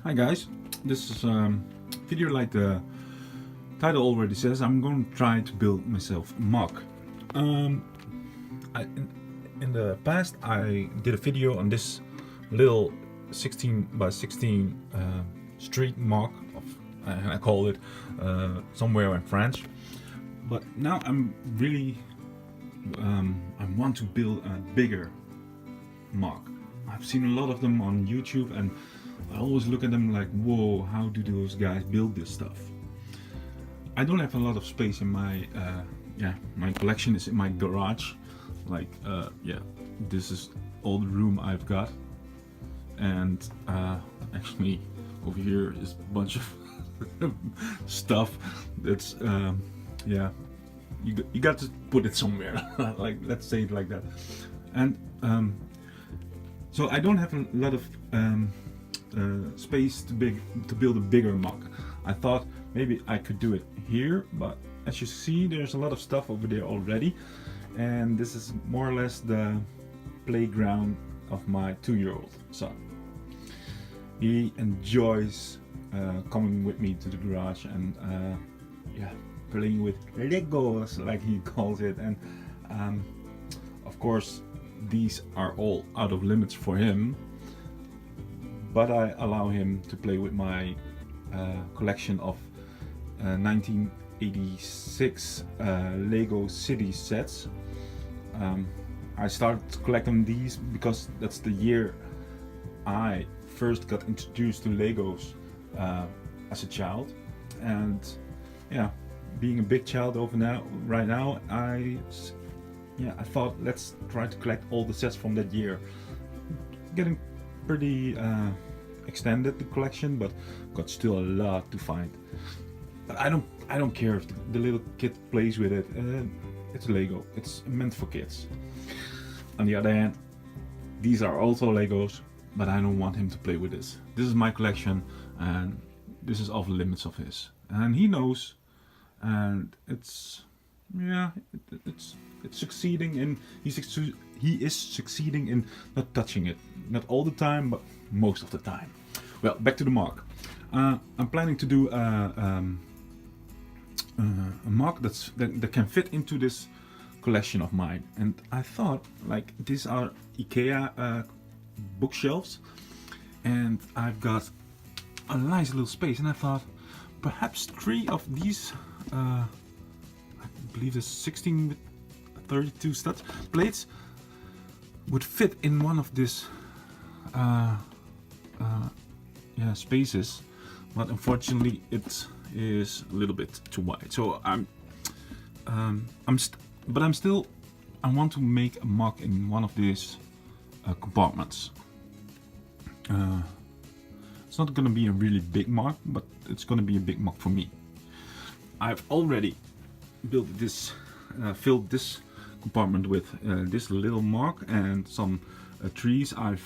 Hi guys, this is video like the title already says. I'm going to try to build myself a MOC. In the past I did a video on this little 16 by 16 street MOC of, I call it somewhere in France. But now I'm really I want to build a bigger MOC. I've seen a lot of them on YouTube and I always look at them like, whoa, how do those guys build this stuff? I don't have a lot of space in my my collection is in my garage. Like this is all the room I've got, and actually over here is a bunch of stuff that's you got to put it somewhere. Like, let's say it like that. And so I don't have a lot of space to build a bigger MOC. I thought maybe I could do it here, but as you see, there's a lot of stuff over there already, and this is more or less the playground of my 2-year-old son. He enjoys coming with me to the garage and playing with Legos, like he calls it, and of course these are all out of limits for him, but I allow him to play with my collection of 1986 Lego city sets. I started collecting these because that's the year I first got introduced to Legos as a child, and being a big child right now, I thought let's try to collect all the sets from that year. Getting pretty extended the collection, but got still a lot to find. But I don't care if the little kid plays with it. It's Lego. It's meant for kids. On the other hand, these are also Legos, but I don't want him to play with this. This is my collection, and this is off the limits of his, and he knows. And it's succeeding in he is succeeding in not touching it, not all the time, but most of the time. Well, back to the MOC. I'm planning to do a MOC that can fit into this collection of mine, and I thought, like, these are IKEA bookshelves, and I've got a nice little space, and I thought perhaps 3 of these I believe the 16 with 32 studs plates would fit in one of these spaces, but unfortunately it is a little bit too wide. So I want to make a MOC in one of these compartments. It's not going to be a really big MOC, but it's going to be a big MOC for me. I've already built this, filled this compartment with this little MOC and some trees. I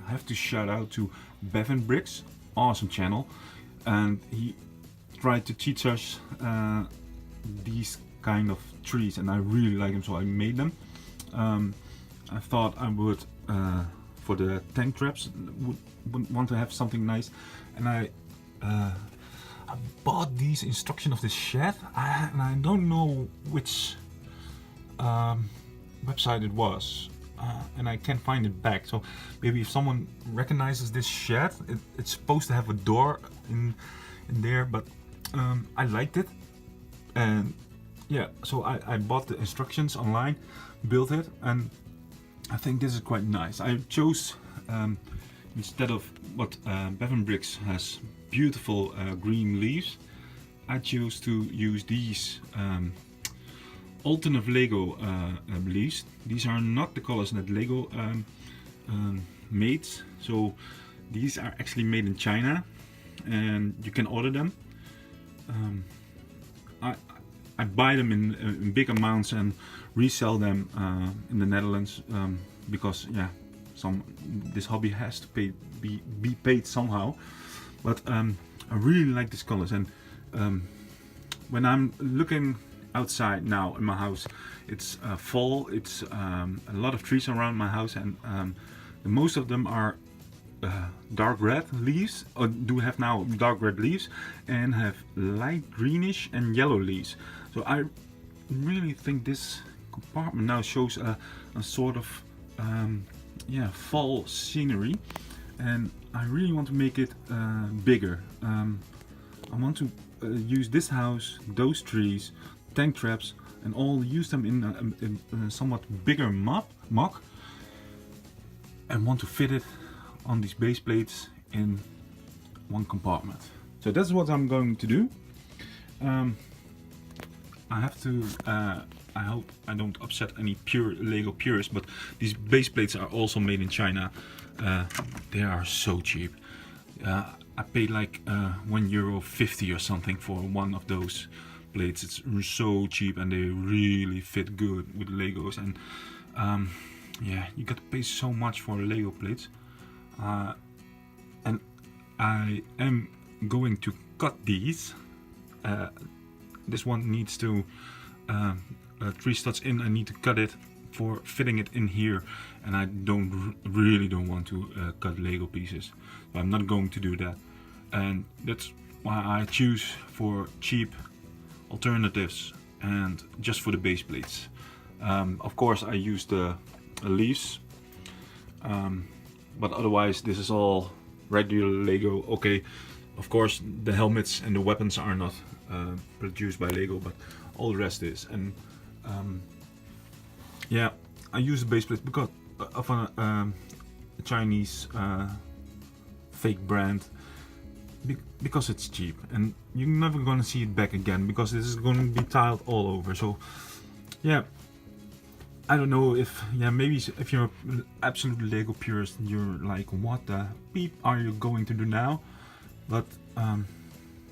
have to shout out to Cbricks, awesome channel, and he tried to teach us these kind of trees, and I really like them, so I made them. I thought I would for the tank traps would want to have something nice, and I bought these instructions of this shed, and I don't know which website it was, and I can't find it back. So maybe if someone recognizes this shed, it's supposed to have a door in there, but I liked it, and so I bought the instructions online, built it, and I think this is quite nice. I chose instead of what Cbricks has beautiful green leaves, I chose to use these alternative Lego leaves. These are not the colors that Lego made, so these are actually made in China, and you can order them. I buy them in big amounts and resell them in the Netherlands, because this hobby has to be paid somehow. But I really like these colors, and when I'm looking outside now in my house, it's fall. It's a lot of trees around my house, and most of them are dark red leaves, or do have now dark red leaves, and have light greenish and yellow leaves. So I really think this compartment now shows a sort of yeah, fall scenery, and I really want to make it bigger. I want to use this house, those trees, tank traps, and all use them in a somewhat bigger MOC, and want to fit it on these base plates in one compartment. So that's what I'm going to do. I have to, I hope I don't upset any pure Lego purists, but these base plates are also made in China. They are so cheap. I paid like €1.50 or something for one of those plates. It's so cheap and they really fit good with Legos. And yeah, you got to pay so much for Lego plates. And I am going to cut these. This one needs to 3 studs in. I need to cut it for fitting it in here, and I really don't want to cut Lego pieces. So I'm not going to do that, and that's why I choose for cheap alternatives and just for the base plates. Of course I use the leaves, but otherwise this is all regular Lego. Okay, of course the helmets and the weapons are not produced by Lego, but all the rest is. And yeah, I use the base plate because of a Chinese fake brand, because it's cheap and you're never gonna see it back again, because this is going to be tiled all over. So yeah, I don't know if, yeah, maybe if you're an absolute Lego purist, you're like, what the beep are you going to do now? But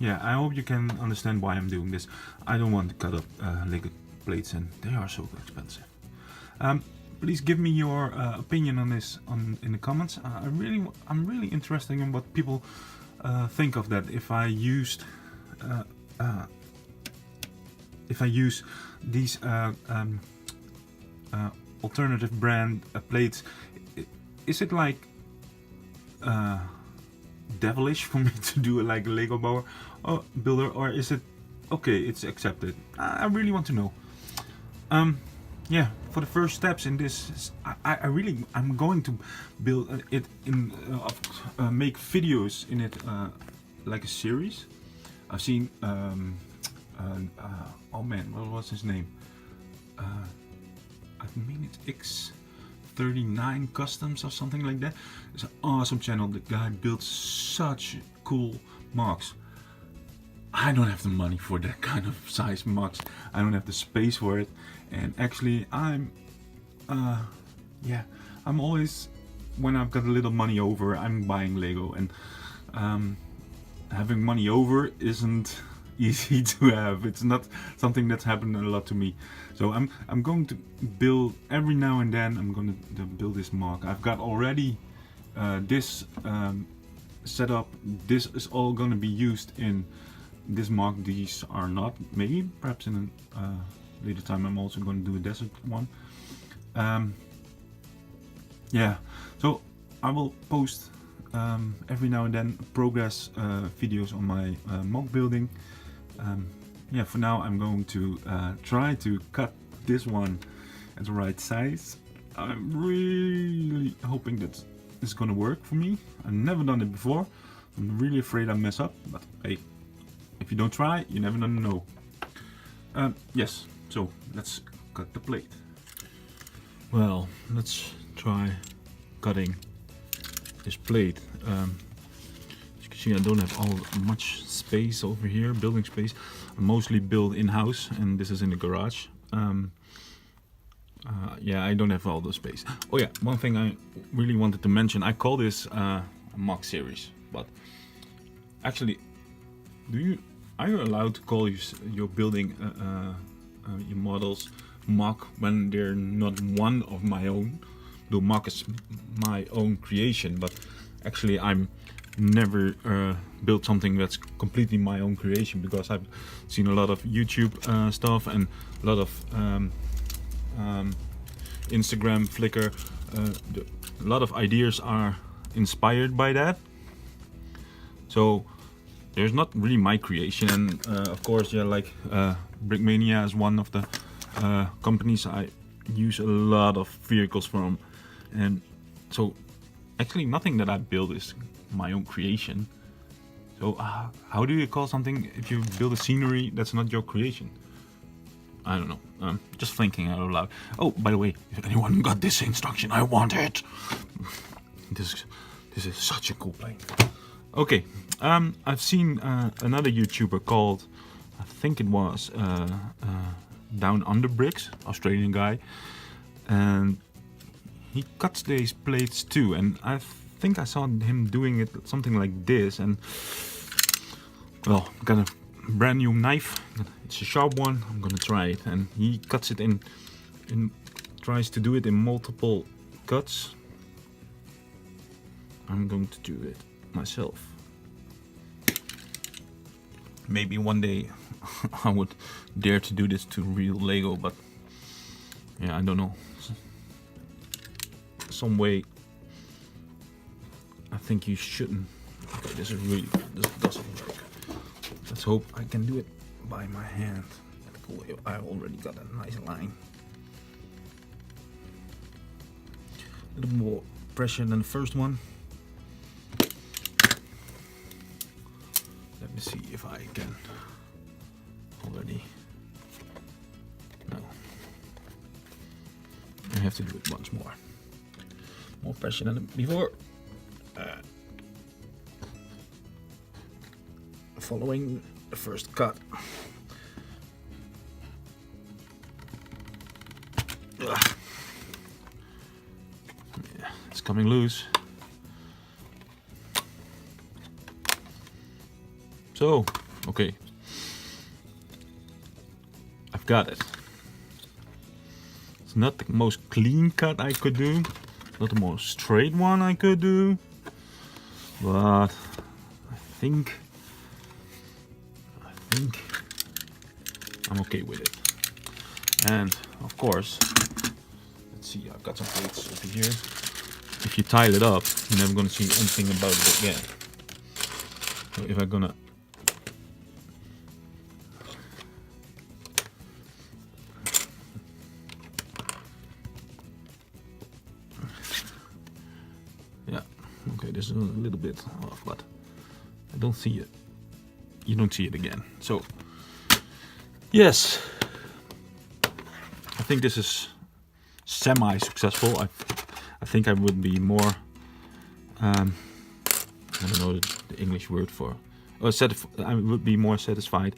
yeah, I hope you can understand why I'm doing this. I don't want to cut up Lego plates, and they are so expensive. Please give me your opinion on this in the comments. I'm really interested in what people think of that. If I use these alternative brand plates, is it like devilish for me to do it like a Lego builder, or is it okay, it's accepted? I really want to know. Yeah, for the first steps in this, I'm going to build it in, make videos in it, like a series. I've seen, oh man, what was his name? I mean it's X39 Customs or something like that. It's an awesome channel. The guy builds such cool MOCs. I don't have the money for that kind of size MOCs. I don't have the space for it. And actually I'm yeah, I'm always, when I've got a little money over, I'm buying Lego, and having money over isn't easy to have. It's not something that's happened a lot to me. So I'm going to build every now and then. I'm going to build this MOC. I've got already this set up. This is all going to be used in this MOC. These are not. Maybe perhaps in a later time I'm also going to do a desert one. Yeah, so I will post every now and then progress videos on my MOC building. Yeah, for now I'm going to try to cut this one at the right size. I'm really hoping that it's gonna work for me. I've never done it before. I'm really afraid I mess up, but hey, if you don't try, you never know. Yes, so let's cut the plate. Well, let's try cutting this plate. As you can see, I don't have much space over here, building space. I mostly build in-house, and this is in the garage. Yeah, I don't have all the space. Oh yeah, one thing I really wanted to mention. I call this a MOC series, but actually, are you allowed to call your building your models MOC when they're not one of my own? The MOC is my own creation, but actually I'm never built something that's completely my own creation, because I've seen a lot of YouTube stuff and a lot of Instagram, Flickr. A lot of ideas are inspired by that. So there's not really my creation, and of course, yeah, like Brickmania is one of the companies I use a lot of vehicles from, and so actually nothing that I build is my own creation. So how do you call something if you build a scenery that's not your creation? I don't know. Just thinking out loud. Oh, by the way, if anyone got this instruction, I want it. This is such a cool plane. Okay, I've seen another YouTuber called, I think it was Down Under Bricks, Australian guy, and he cuts these plates too. And I think I saw him doing it something like this. And well, got a brand new knife. It's a sharp one. I'm gonna try it. And he cuts it in tries to do it in multiple cuts. I'm going to do it myself. Maybe one day I would dare to do this to real Lego, but yeah, I don't know. Some way I think you shouldn't. Okay, this doesn't work. Let's hope I can do it by my hand. I already got a nice line. A little more pressure than the first one. Let me see if I can already. No. I have to do it once more. More pressure than before. Following the first cut. Yeah, it's coming loose. So, okay, I've got it. It's not the most clean cut I could do, not the most straight one I could do, but I think I'm okay with it. And of course, let's see, I've got some plates over here. If you tile it up, you're never gonna see anything about it again. So if I'm gonna okay, this is a little bit off, but I don't see it. You don't see it again. So yes, I think this is semi-successful. I think I would be more I don't know the English word for I would be more satisfied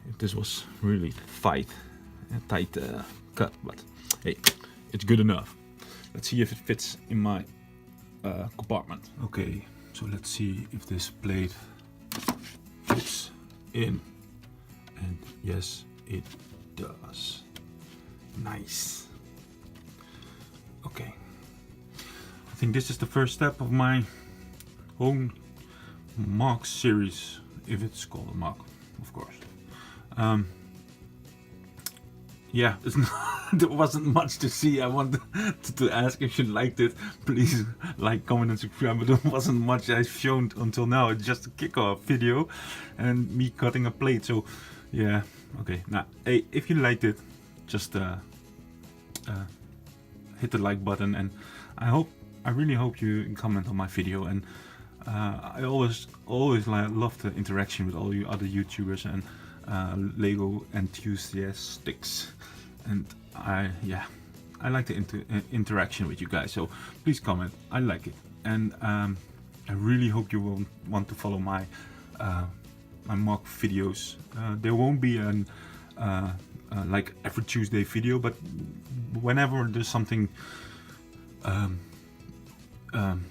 if this was really tight cut, but hey, it's good enough. Let's see if it fits in my compartment. Okay, so let's see if this plate fits in, and yes, it does. Nice. Okay, I think this is the first step of my own MOC series, if it's called a MOC, of course. Yeah, there wasn't much to see. I wanted to ask if you liked it. Please like, comment and subscribe, but there wasn't much I've shown until now. It's just a kickoff video and me cutting a plate. So yeah, okay. Now, hey, if you liked it, just hit the like button, and I really hope you comment on my video. And I always love the interaction with all you other YouTubers and Lego enthusiasts, and I like the interaction with you guys. So please comment. I like it, and I really hope you will want to follow my my MOC videos. There won't be an like every Tuesday video, but whenever there's something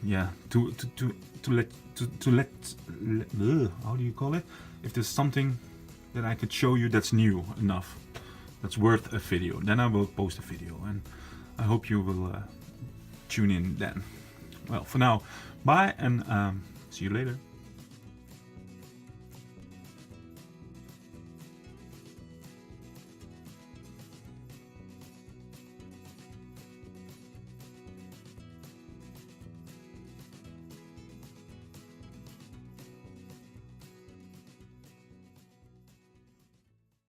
yeah, to let how do you call it, if there's something that I could show you that's new enough, that's worth a video, then I will post a video, and I hope you will tune in then. Well, for now, bye, and see you later.